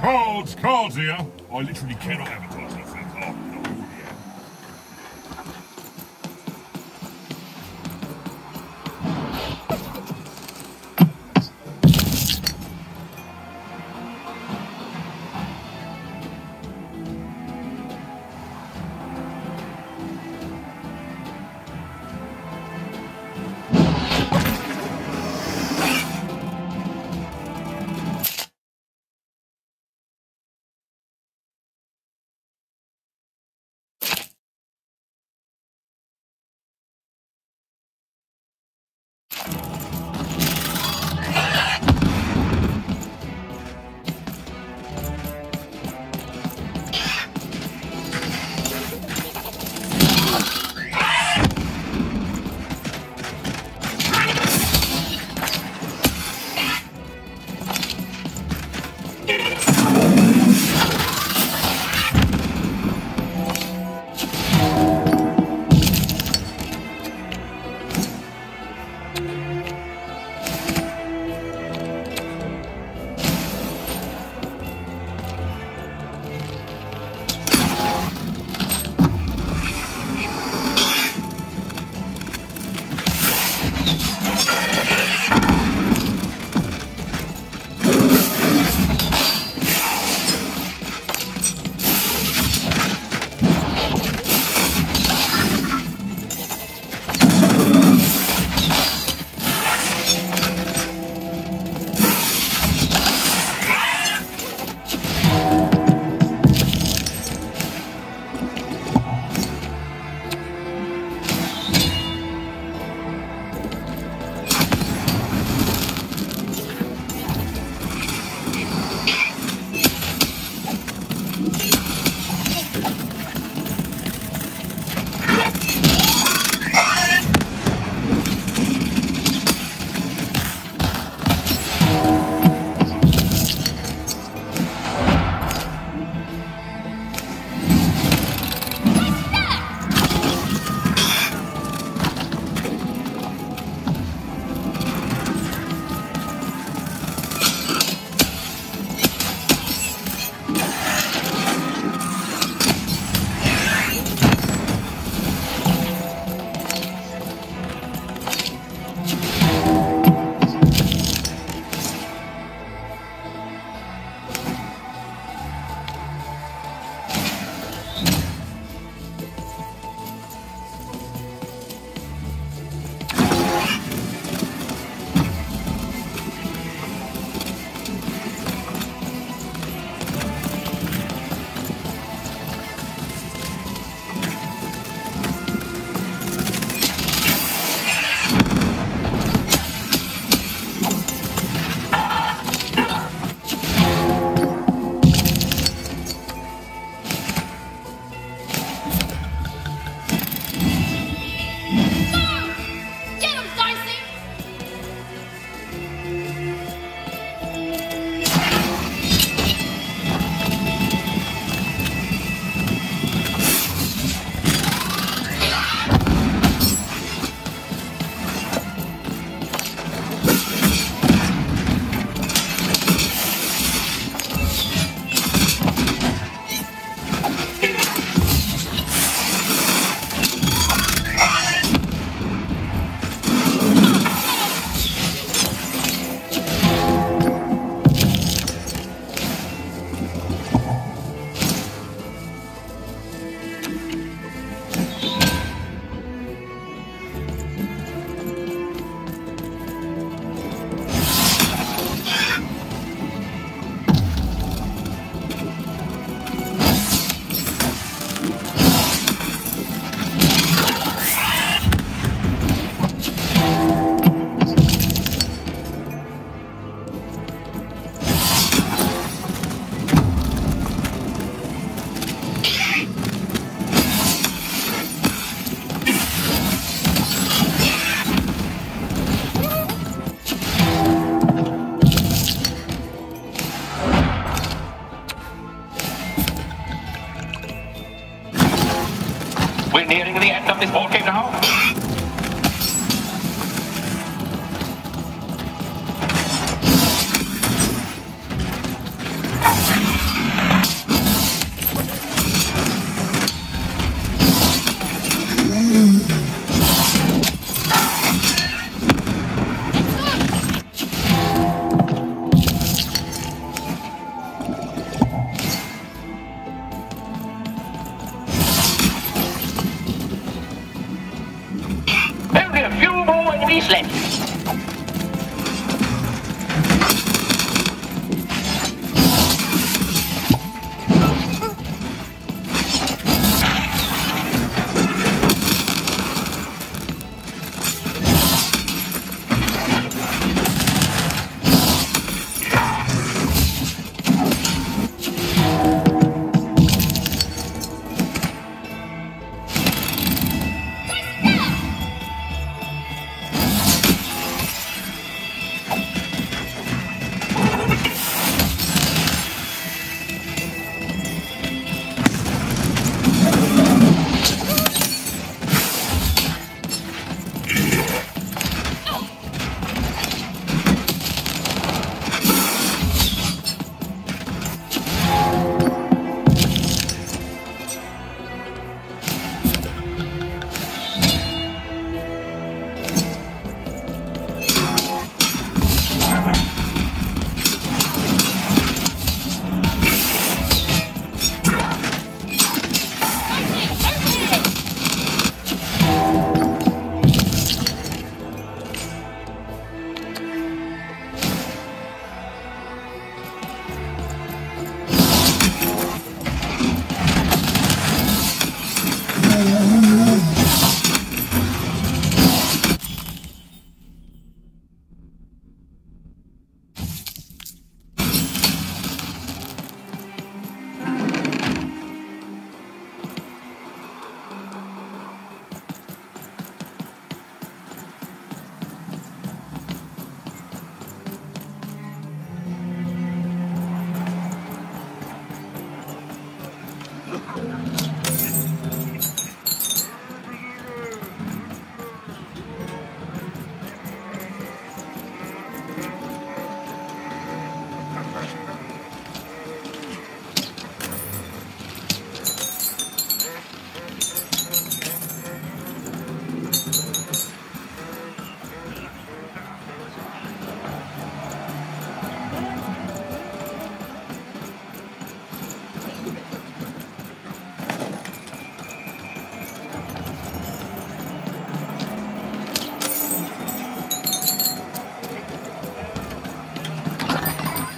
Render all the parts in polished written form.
Cards here. I literally cannot advertise these things. Oh, no, yeah.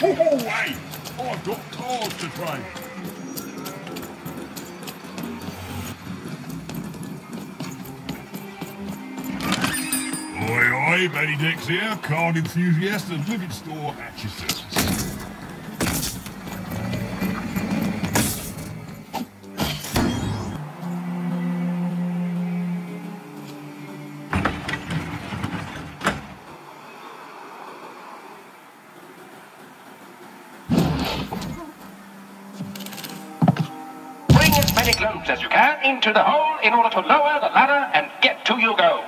Oh, hey! I've got cars to trade. Oi, oi, Benny Dix here, card enthusiast and living store at your service. Bring as many globes as you can into the hole in order to lower the ladder and get to your goal.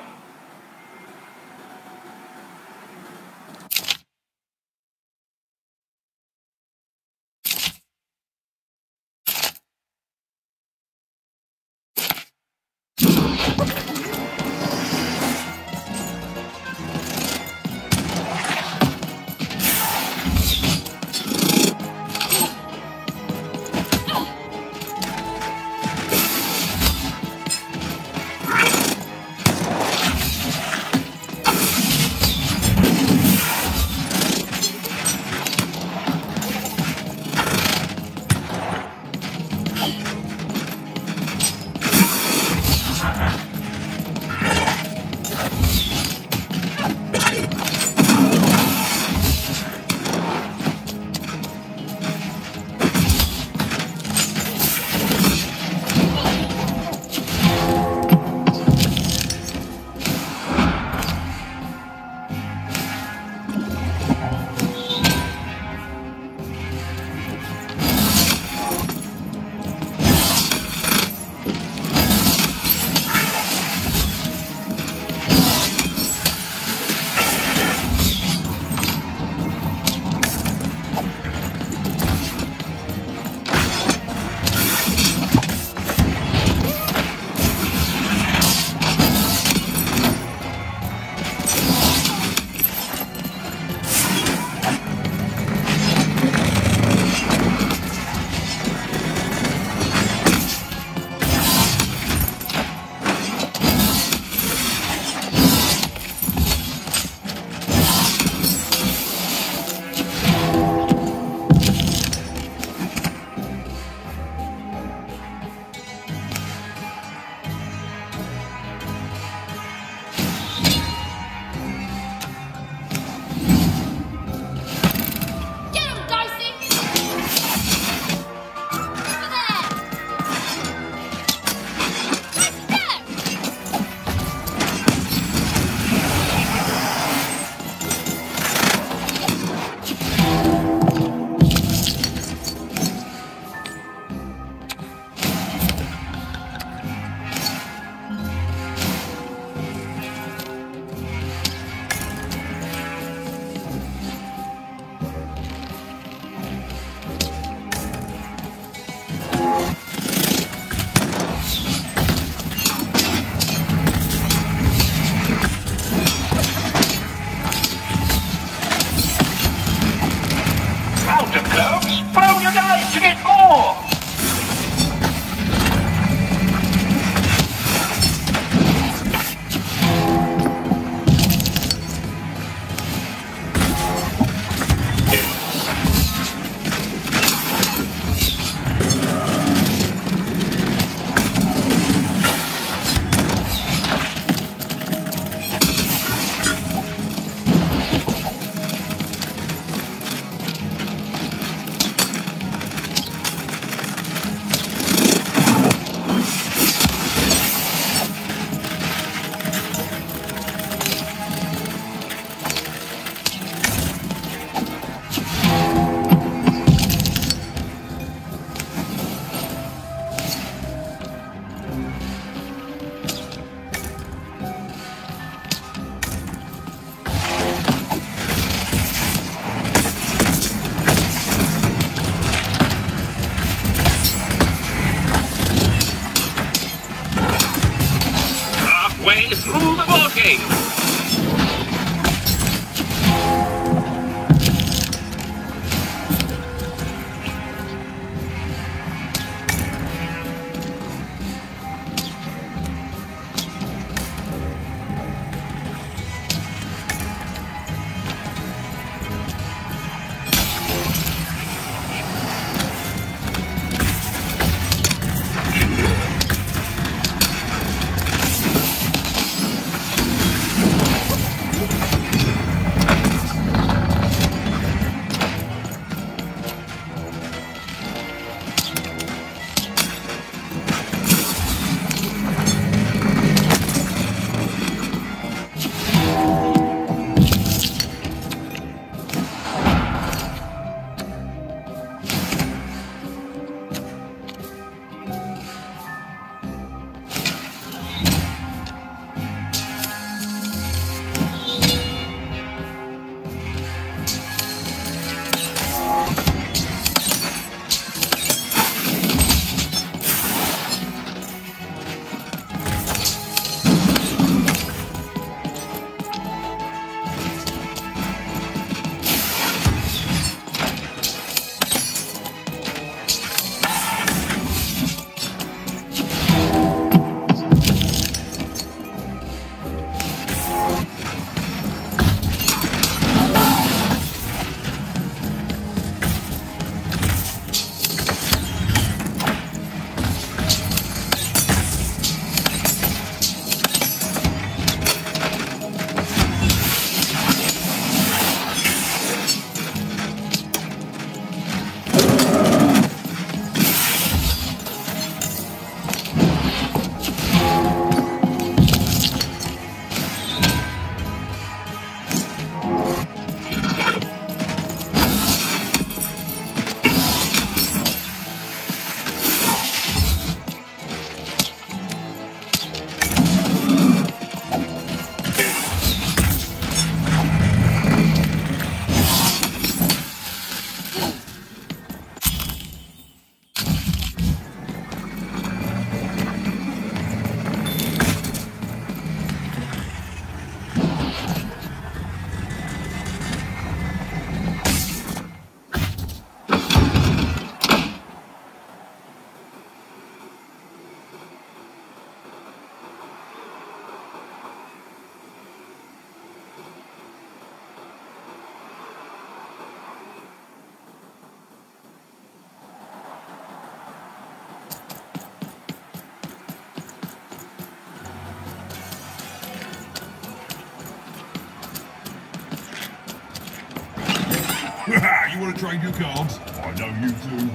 You want to trade your cards? I know you do.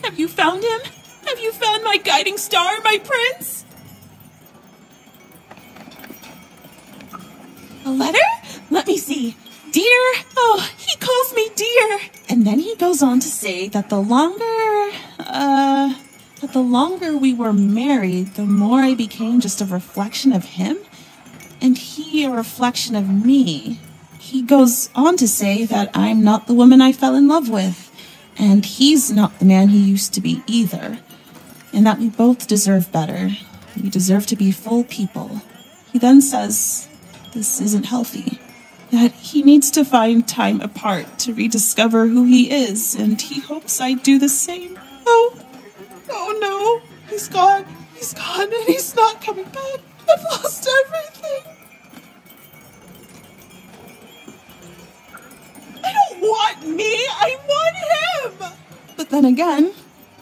Have you found him? Have you found my guiding star, my prince? A letter? Let me see. Dear, oh, he calls me dear. And then he goes on to say that the longer we were married, the more I became just a reflection of him, and he a reflection of me. He goes on to say that I'm not the woman I fell in love with, and he's not the man he used to be either, and that we both deserve better. We deserve to be full people. He then says this isn't healthy, that he needs to find time apart to rediscover who he is, and he hopes I do the same. Oh no, he's gone, and he's not coming back. I've lost everything. I don't want me, I want him! But then again,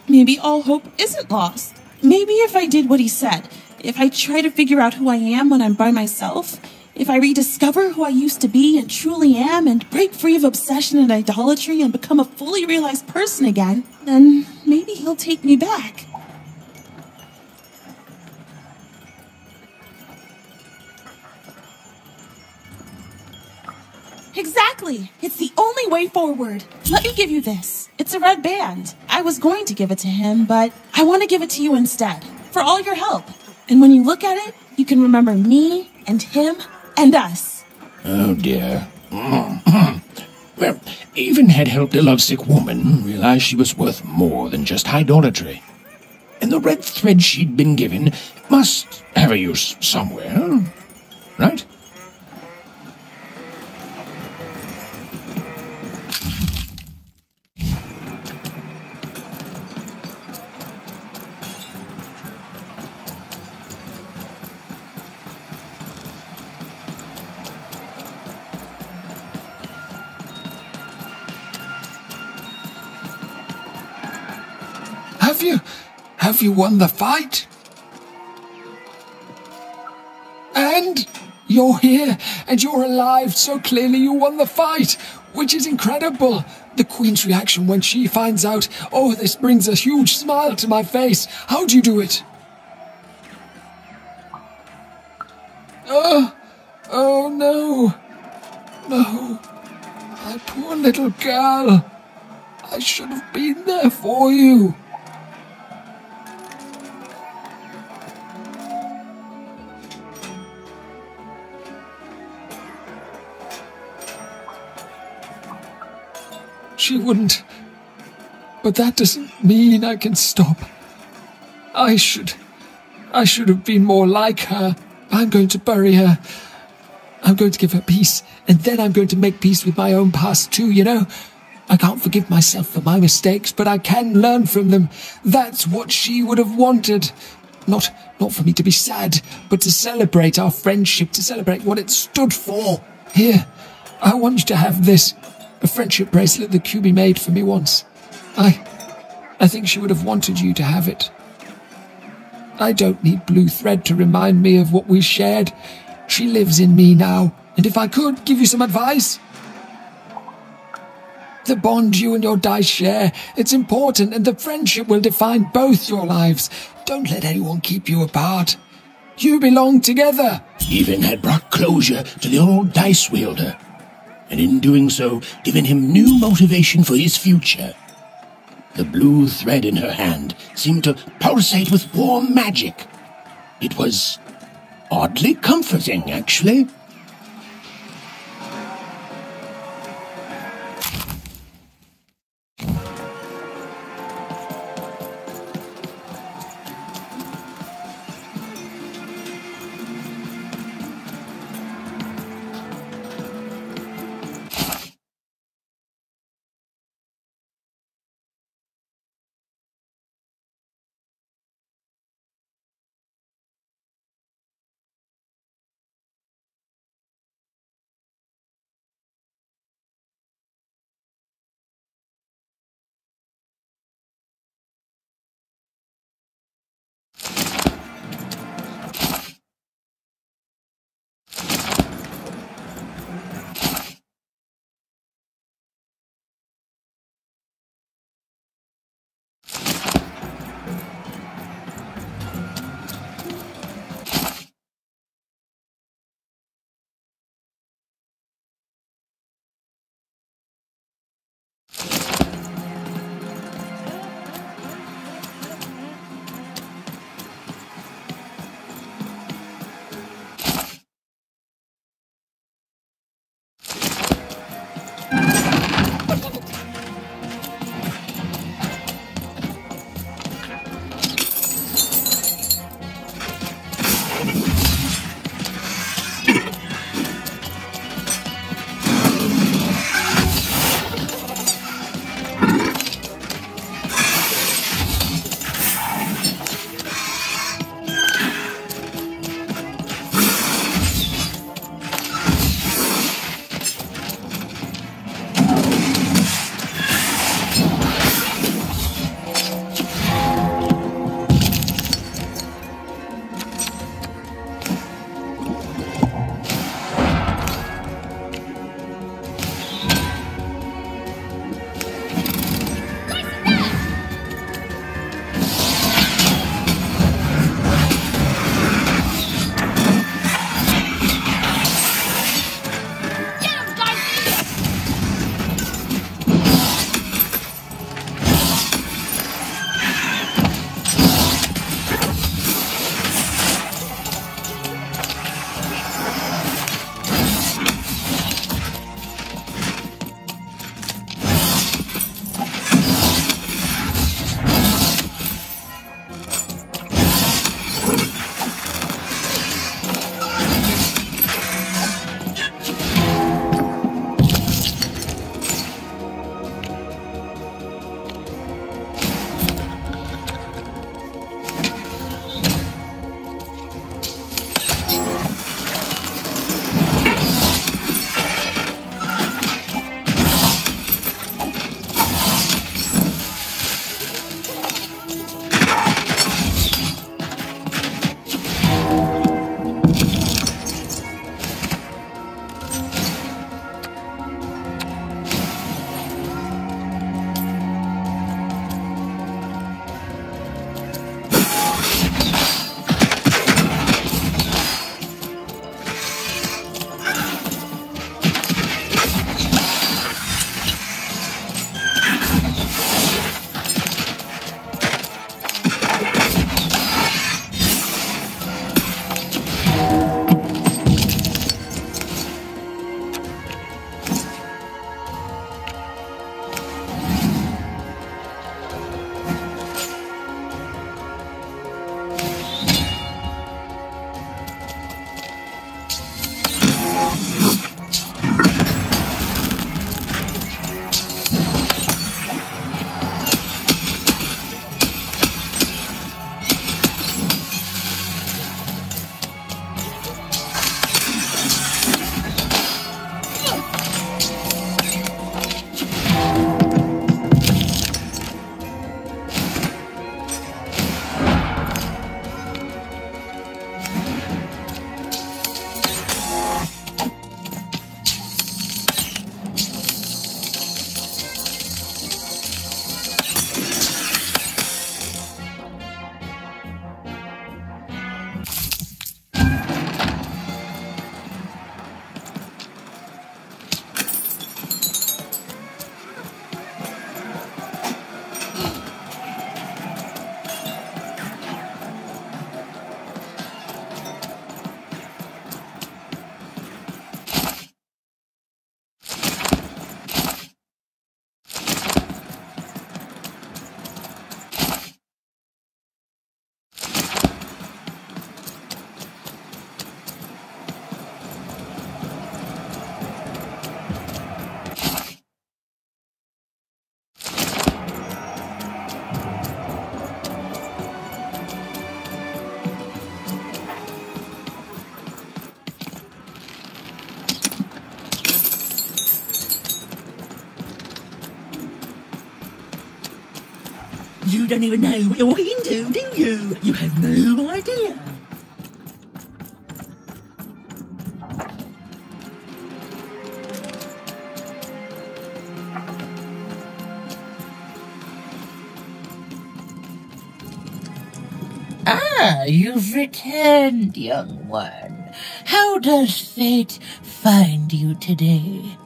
maybe all hope isn't lost. Maybe if I did what he said, if I try to figure out who I am when I'm by myself, if I rediscover who I used to be and truly am and break free of obsession and idolatry and become a fully realized person again, then maybe he'll take me back. Exactly! It's the only way forward. Let me give you this. It's a red band. I was going to give it to him, but I want to give it to you instead, for all your help. And when you look at it, you can remember me and him and us. Oh dear. Well, even had helped a lovesick woman realize she was worth more than just idolatry. And the red thread she'd been given must have a use somewhere, right? Have you won the fight? And you're here, and you're alive, so clearly you won the fight, which is incredible. The Queen's reaction when she finds out, oh, this brings a huge smile to my face. How'd you do it? Oh no. No. My poor little girl. I should have been there for you. She wouldn't. But that doesn't mean I can stop. I should have been more like her. I'm going to bury her. I'm going to give her peace, and then I'm going to make peace with my own past too, you know? I can't forgive myself for my mistakes, but I can learn from them. That's what she would have wanted. Not for me to be sad, but to celebrate our friendship, to celebrate what it stood for. Here, I want you to have this. A friendship bracelet that QB made for me once. I think she would have wanted you to have it. I don't need blue thread to remind me of what we shared. She lives in me now, and if I could give you some advice, the bond you and your dice share, it's important, and the friendship will define both your lives. Don't let anyone keep you apart. You belong together. Even had brought closure to the old dice wielder, and in doing so, given him new motivation for his future. The blue thread in her hand seemed to pulsate with warm magic. It was oddly comforting, actually. You don't even know what you're walking into, do you? You have no idea. Ah, you've returned, young one. How does fate find you today?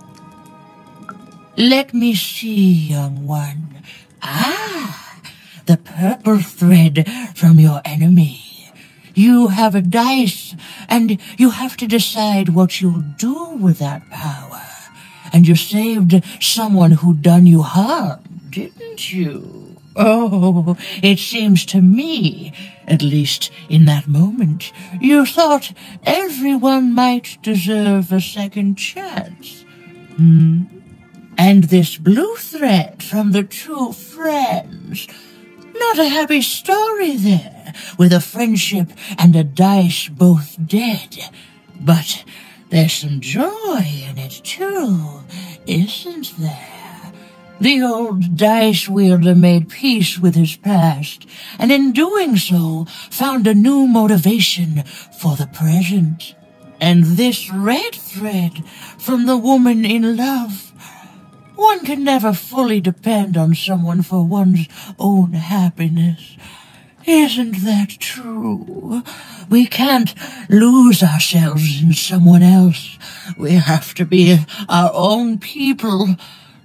Let me see, young one. Ah, the purple thread from your enemy. You have a dice, and you have to decide what you'll do with that power. And you saved someone who done you harm, didn't you? Oh, it seems to me, at least in that moment, you thought everyone might deserve a second chance. And this blue thread from the two friends. Not a happy story there, with a friendship and a dice both dead. But there's some joy in it too, isn't there? The old dice wielder made peace with his past, and in doing so, found a new motivation for the present. And this red thread from the woman in love. One can never fully depend on someone for one's own happiness. Isn't that true? We can't lose ourselves in someone else. We have to be our own people,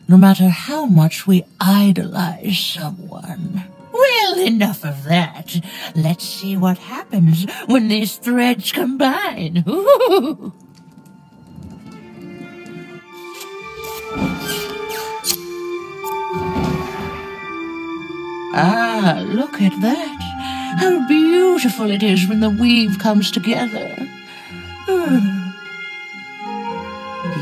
no matter how much we idolize someone. Well, enough of that. Let's see what happens when these threads combine. Ooh. Ah, look at that. How beautiful it is when the weave comes together.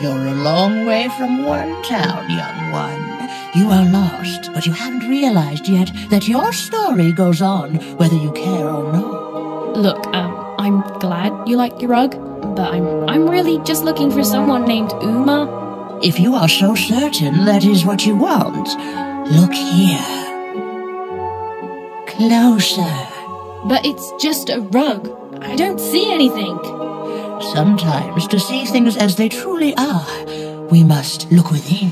You're a long way from one town, young one. You are lost, but you haven't realized yet that your story goes on whether you care or not. Look, I'm glad you like your rug, but I'm really just looking for someone named Uma. If you are so certain that is what you want, look here. Closer. But it's just a rug. I don't see anything. Sometimes, to see things as they truly are, we must look within.